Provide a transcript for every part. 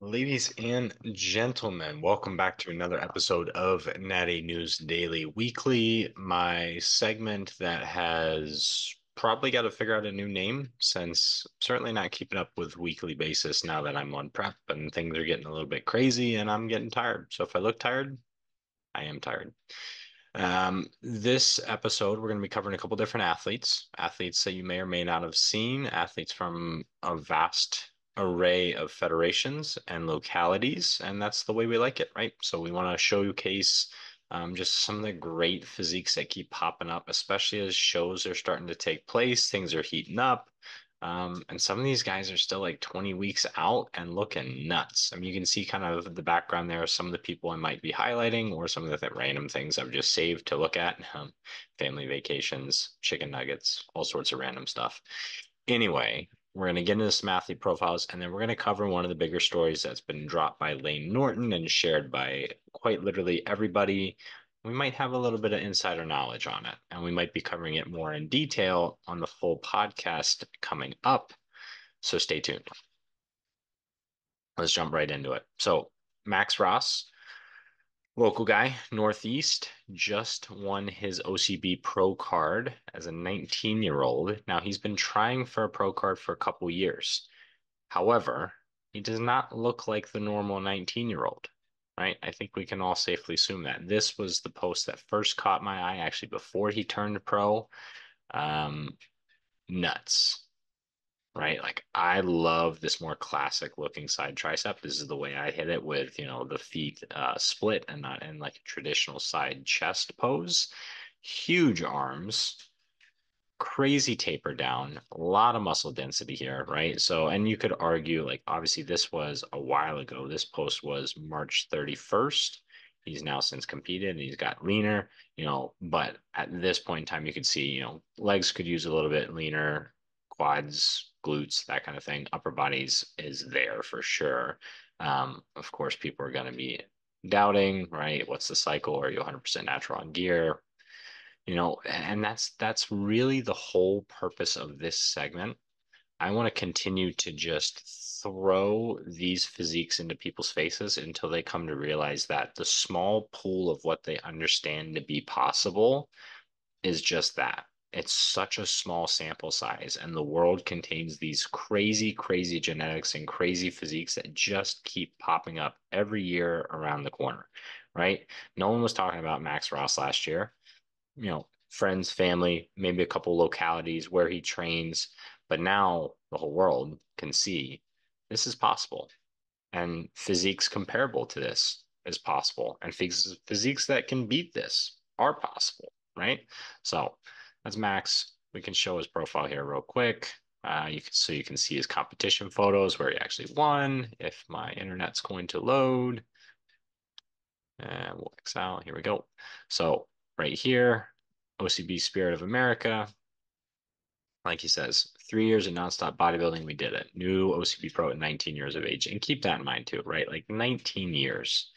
Ladies and gentlemen, welcome back to another episode of Natty News Daily Weekly, my segment that has probably got to figure out a new name since I'm certainly not keeping up with weekly basis now that I'm on prep and things are getting a little bit crazy and I'm getting tired. So if I look tired, I am tired. This episode, we're going to be covering a couple different athletes that you may or may not have seen, athletes from a vast array of federations and localities, and that's the way we like it, right? So we want to showcase just some of the great physiques that keep popping up, especially as shows are starting to take place, things are heating up. And some of these guys are still like 20 weeks out and looking nuts. I mean, you can see kind of the background there, some of the people I might be highlighting, or some of the random things I've just saved to look at. Family vacations, chicken nuggets, all sorts of random stuff. Anyway, we're going to get into some athlete profiles, and then we're going to cover one of the bigger stories that's been dropped by Lane Norton and shared by quite literally everybody. We might have a little bit of insider knowledge on it, and we might be covering it more in detail on the full podcast coming up. So stay tuned. Let's jump right into it. So, Max Ross, local guy, Northeast, just won his OCB Pro card as a 19-year-old. Now, he's been trying for a pro card for a couple years. However, he does not look like the normal 19-year-old, right? I think we can all safely assume that. This was the post that first caught my eye, actually, before he turned pro. Um, Nuts, right? Like I love this more classic looking side tricep. This is the way I hit it with, the feet split and not in like a traditional side chest pose. Huge arms, crazy taper down, a lot of muscle density here, right? So, and you could argue, like, obviously, this was a while ago. This post was March 31st. He's now since competed and he's got leaner, but at this point in time, you could see, legs could use a little bit leaner, quads, glutes, that kind of thing. Upper bodies is there for sure. Of course, people are going to be doubting, right? What's the cycle? Are you 100% natural on gear? And that's really the whole purpose of this segment. I want to continue to just throw these physiques into people's faces until they come to realize that the small pool of what they understand to be possible is just that. It's such a small sample size, and the world contains these crazy, crazy genetics and crazy physiques that just keep popping up every year around the corner, right? No one was talking about Max Ross last year, friends, family, maybe a couple localities where he trains. But now the whole world can see this is possible. And physiques comparable to this is possible. And physiques that can beat this are possible, right? So that's Max. We can show his profile here real quick. You can see his competition photos where he actually won. If my internet's going to load, we'll X out. Here we go. So right here, OCB Spirit of America. Like he says, 3 years of nonstop bodybuilding, we did it. New OCB Pro at 19 years of age. And keep that in mind too, right? Like 19 years.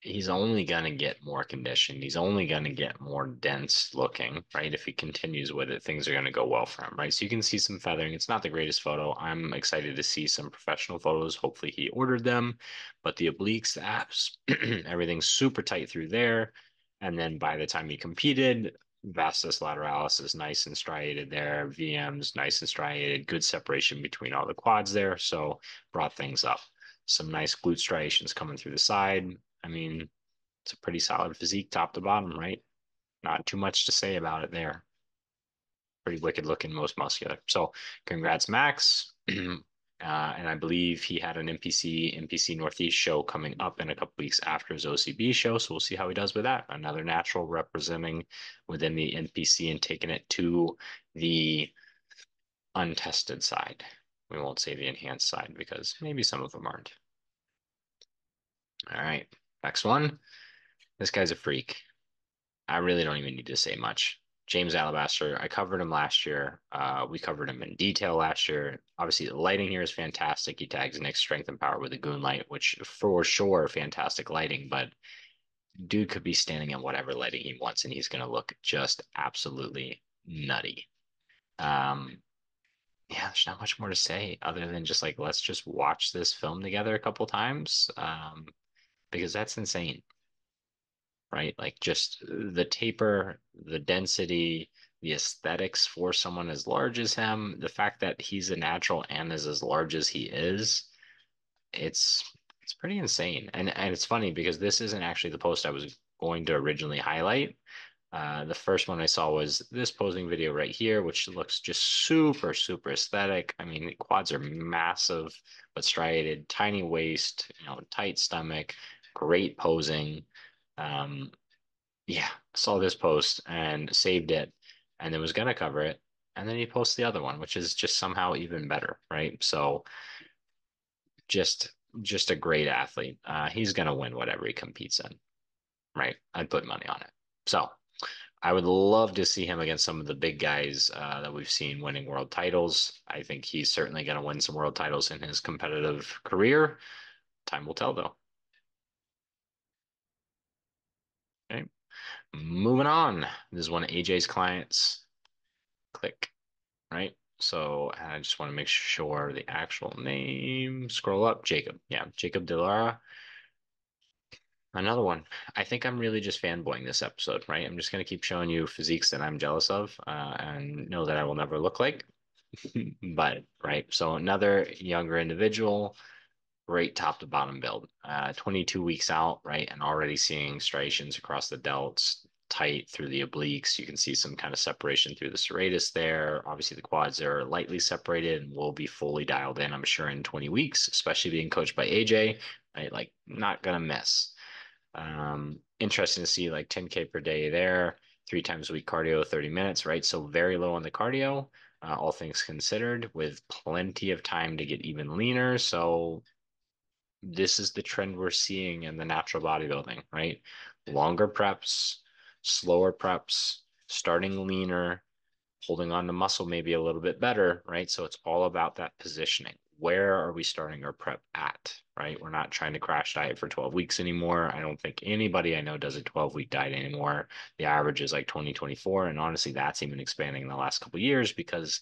He's only going to get more conditioned. He's only going to get more dense looking, right? If he continues with it, things are going to go well for him, right? So you can see some feathering. It's not the greatest photo. I'm excited to see some professional photos. Hopefully he ordered them, but the obliques, the abs, everything's super tight through there. And then by the time he competed, vastus lateralis is nice and striated there. VM's nice and striated. Good separation between all the quads there. So brought things up. Some nice glute striations coming through the side. I mean, it's a pretty solid physique top to bottom, right? Not too much to say about it there. Pretty wicked looking, most muscular. So congrats, Max. And I believe he had an NPC Northeast show coming up in a couple weeks after his OCB show. So we'll see how he does with that. Another natural representing within the NPC and taking it to the untested side. We won't say the enhanced side because maybe some of them aren't. All right. Next one. This guy's a freak. I really don't even need to say much. James Alabaster, I covered him last year. We covered him in detail last year. Obviously, the lighting here is fantastic. He tags Nick's Strength and Power with a goon light, which for sure, fantastic lighting, but dude could be standing in whatever lighting he wants, and he's going to look just absolutely nutty. Um, Yeah, there's not much more to say other than just like let's just watch this film together a couple times, because that's insane, right? Like just the taper, the density, the aesthetics for someone as large as him, the fact that he's a natural and is as large as he is, it's it's pretty insane. And it's funny because this isn't actually the post I was going to originally highlight. The first one I saw was this posing video right here, which looks just super, super aesthetic. I mean, the quads are massive, but striated, tiny waist, tight stomach, great posing. Um, yeah, saw this post and saved it and then was gonna cover it. And then he posts the other one, which is just somehow even better, right? So just just a great athlete. He's gonna win whatever he competes in, right? I'd put money on it. So I would love to see him against some of the big guys that we've seen winning world titles. I think he's certainly going to win some world titles in his competitive career. Time will tell, though. Okay, moving on. This is one of AJ's clients. Click, right? So I just want to make sure the actual name. Scroll up, Jacob. Yeah, Jacob Delara. Another one. I think I'm really just fanboying this episode, right? I'm just going to keep showing you physiques that I'm jealous of and know that I will never look like. But right, so another younger individual, great top to bottom build. 22 weeks out, right, and already seeing striations across the delts, tight through the obliques. You can see some kind of separation through the serratus there. Obviously, the quads are lightly separated and will be fully dialed in, I'm sure, in 20 weeks, especially being coached by AJ, right? Like, not gonna miss. Interesting to see like 10K per day there, 3 times a week cardio, 30 minutes, right? So very low on the cardio, all things considered, with plenty of time to get even leaner. So this is the trend we're seeing in the natural bodybuilding, right? Longer preps, slower preps, starting leaner, holding on to muscle maybe a little bit better, right? So it's all about that positioning. Where are we starting our prep at, right? We're not trying to crash diet for 12 weeks anymore. I don't think anybody I know does a 12-week diet anymore. The average is like 20, 24. And honestly, that's even expanding in the last couple of years because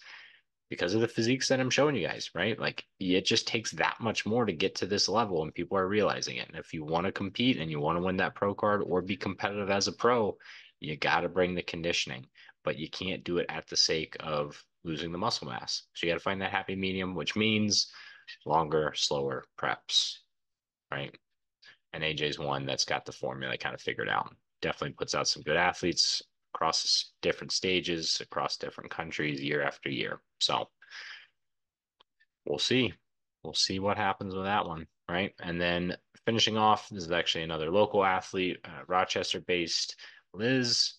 of the physiques that I'm showing you guys, right? Like it just takes that much more to get to this level and people are realizing it. And if you want to compete and you want to win that pro card or be competitive as a pro, you got to bring the conditioning, but you can't do it at the sake of losing the muscle mass. So you got to find that happy medium, which means longer, slower preps, right? And AJ's one that's got the formula kind of figured out. Definitely puts out some good athletes across different stages, across different countries, year after year. So we'll see. We'll see what happens with that one, right? And then finishing off, this is actually another local athlete, Rochester-based Liz.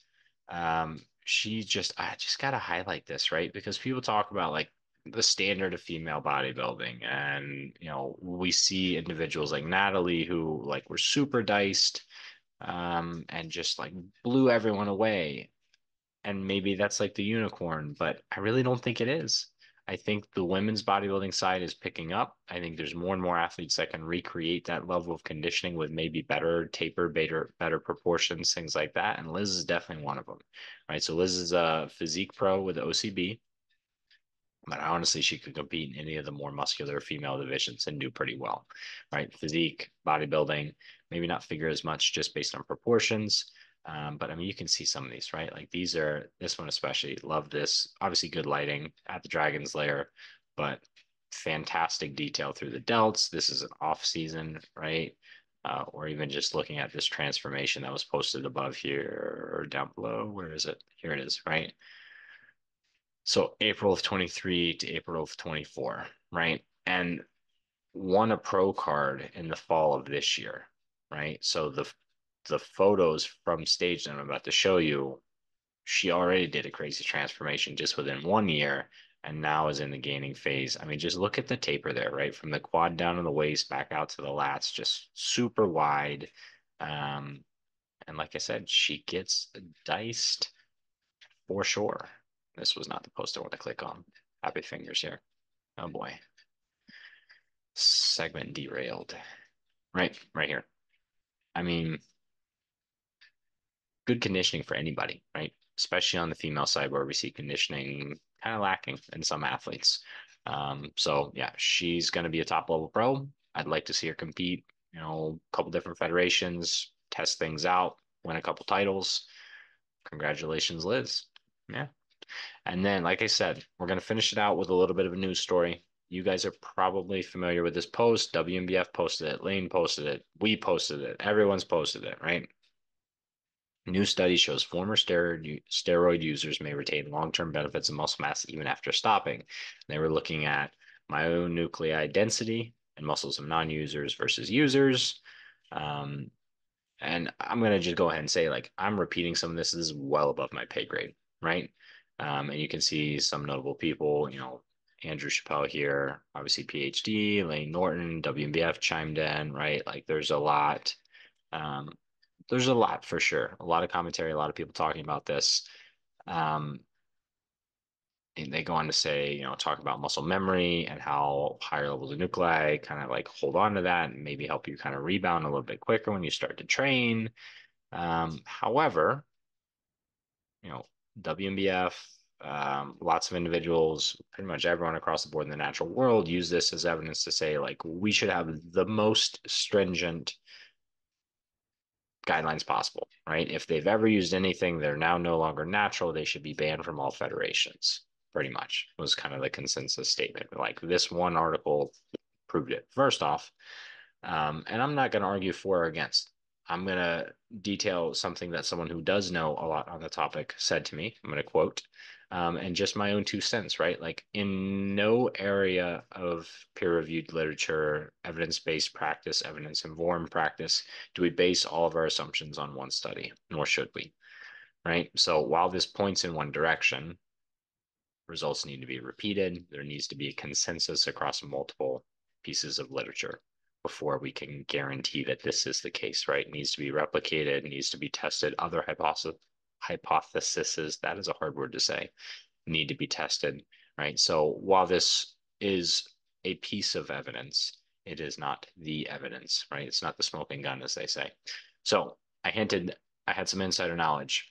I just gotta highlight this, right? Because people talk about like the standard of female bodybuilding, and we see individuals like Natalie who like were super diced, and just like blew everyone away and maybe that's like the unicorn, but I really don't think it is. I think the women's bodybuilding side is picking up. I think there's more and more athletes that can recreate that level of conditioning with maybe better taper, better proportions, things like that. And Liz is definitely one of them, right? So Liz is a Physique Pro with OCB. But honestly, she could compete in any of the more muscular female divisions and do pretty well, right? Physique, bodybuilding, maybe not figure as much just based on proportions. But I mean, you can see some of these, right? Like this one especially, love this. Obviously, good lighting at the Dragon's Lair, but fantastic detail through the delts. This is an off season, right? Or even just looking at this transformation that was posted above here or down below. Where is it? Here it is, right? So April of 23 to April of 24, right? And won a pro card in the fall of this year, right? So the photos from stage that I'm about to show you, she already did a crazy transformation just within 1 year and now is in the gaining phase. I mean, just look at the taper there, right? From the quad down to the waist back out to the lats, just super wide. Um, and like I said, she gets diced for sure. This was not the post I want to click on. Happy fingers here. Oh boy. Segment derailed. Right here. I mean, good conditioning for anybody, right? Especially on the female side where we see conditioning kind of lacking in some athletes, So yeah, she's going to be a top level pro. I'd like to see her compete, a couple different federations, test things out, win a couple titles. Congratulations, Liz. Yeah. And then, like I said, we're going to finish it out with a little bit of a news story. You guys are probably familiar with this post. WNBF posted it, Lane posted it, we posted it, everyone's posted it, right? New study shows former steroid users may retain long-term benefits of muscle mass even after stopping. They were looking at myonuclei density and muscles of non-users versus users. Um, and I'm gonna just go ahead and say, like, I'm repeating some of this. This is well above my pay grade, right? And you can see some notable people, Andrew Chappelle here, obviously PhD, Lane Norton, WNBF chimed in, right? Like, Um, there's a lot for sure. A lot of commentary, a lot of people talking about this. Um, and they go on to say, talk about muscle memory and how higher levels of nuclei kind of like hold on to that and maybe help you kind of rebound a little bit quicker when you start to train. However, you know, WNBF, lots of individuals, pretty much everyone across the board in the natural world use this as evidence to say, like, we should have the most stringent guidelines possible, right? If they've ever used anything, they're now no longer natural. They should be banned from all federations, pretty much, was kind of the consensus statement. Like this one article proved it. First off, and I'm not going to argue for or against. I'm going to detail something that someone who does know a lot on the topic said to me. I'm going to quote, and just my own 2 cents, right? Like, in no area of peer-reviewed literature, evidence-based practice, evidence-informed practice, do we base all of our assumptions on one study, nor should we, right? So while this points in one direction, results need to be repeated. There needs to be a consensus across multiple pieces of literature before we can guarantee that this is the case, right? It needs to be replicated, needs to be tested. Other hypotheses, that is a hard word to say, need to be tested, right? So while this is a piece of evidence, it is not the evidence, right? It's not the smoking gun, as they say. So I hinted, I had some insider knowledge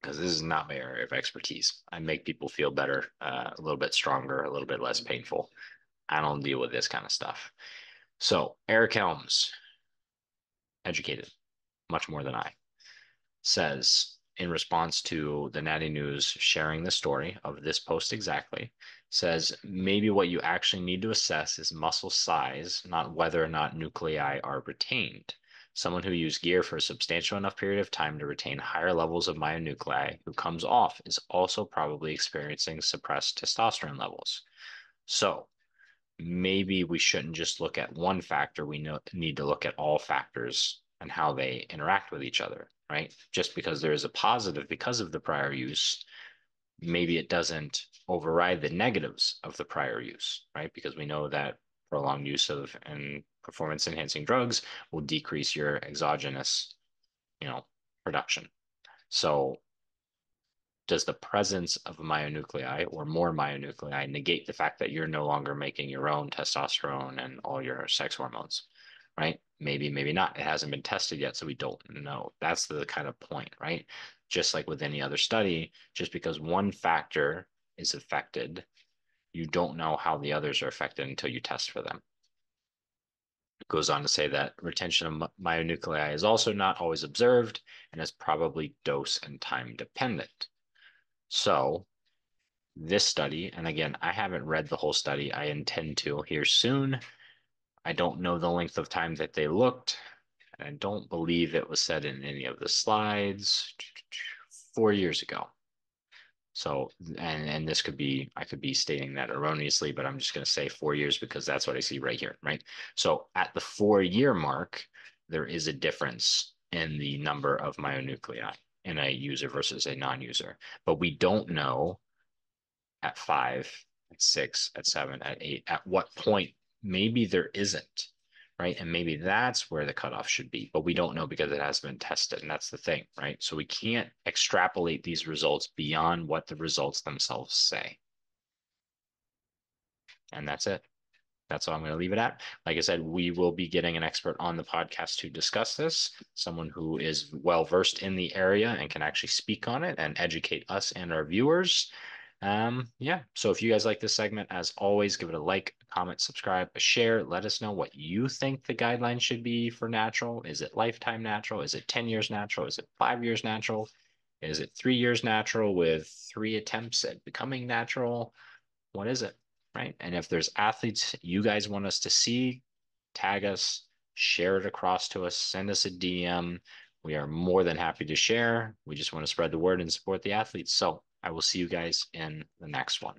because this is not my area of expertise. I make people feel better, a little bit stronger, a little bit less painful. I don't deal with this kind of stuff. So Eric Helms, educated much more than I, says in response to the Natty News sharing the story of this post exactly, says maybe what you actually need to assess is muscle size, not whether or not nuclei are retained. Someone who used gear for a substantial enough period of time to retain higher levels of myonuclei who comes off is also probably experiencing suppressed testosterone levels. So maybe we shouldn't just look at one factor. We need to look at all factors and how they interact with each other, right? Just because there is a positive because of the prior use, maybe it doesn't override the negatives of the prior use, right? Because we know that prolonged use of and performance enhancing drugs will decrease your exogenous, production. So does the presence of myonuclei or more myonuclei negate the fact that you're no longer making your own testosterone and all your sex hormones, right? Maybe, maybe not. It hasn't been tested yet, so we don't know. That's the kind of point, right? Just like with any other study, just because one factor is affected, you don't know how the others are affected until you test for them. It goes on to say that retention of myonuclei is also not always observed and is probably dose and time dependent. So this study, and again, I haven't read the whole study. I intend to here soon. I don't know the length of time that they looked. I don't believe it was said in any of the slides. 4 years ago. So, and this could be, I could be stating that erroneously, but I'm just going to say 4 years because that's what I see right here, right? So at the 4 year mark, there is a difference in the number of myonuclei in a user versus a non-user, but we don't know at 5, at 6, at 7, at 8, at what point maybe there isn't, right? And maybe that's where the cutoff should be, but we don't know because it hasn't been tested. And that's the thing, right? So we can't extrapolate these results beyond what the results themselves say. And that's it. That's all I'm going to leave it at. Like I said, we will be getting an expert on the podcast to discuss this, someone who is well versed in the area and can actually speak on it and educate us and our viewers. Yeah. So if you guys like this segment, as always, give it a like, a comment, subscribe, a share. Let us know what you think the guidelines should be for natural. Is it lifetime natural? Is it 10 years natural? Is it 5 years natural? Is it 3 years natural with 3 attempts at becoming natural? What is it? Right. And if there's athletes you guys want us to see, tag us, share it across to us, send us a DM. We are more than happy to share. We just want to spread the word and support the athletes. So I will see you guys in the next one.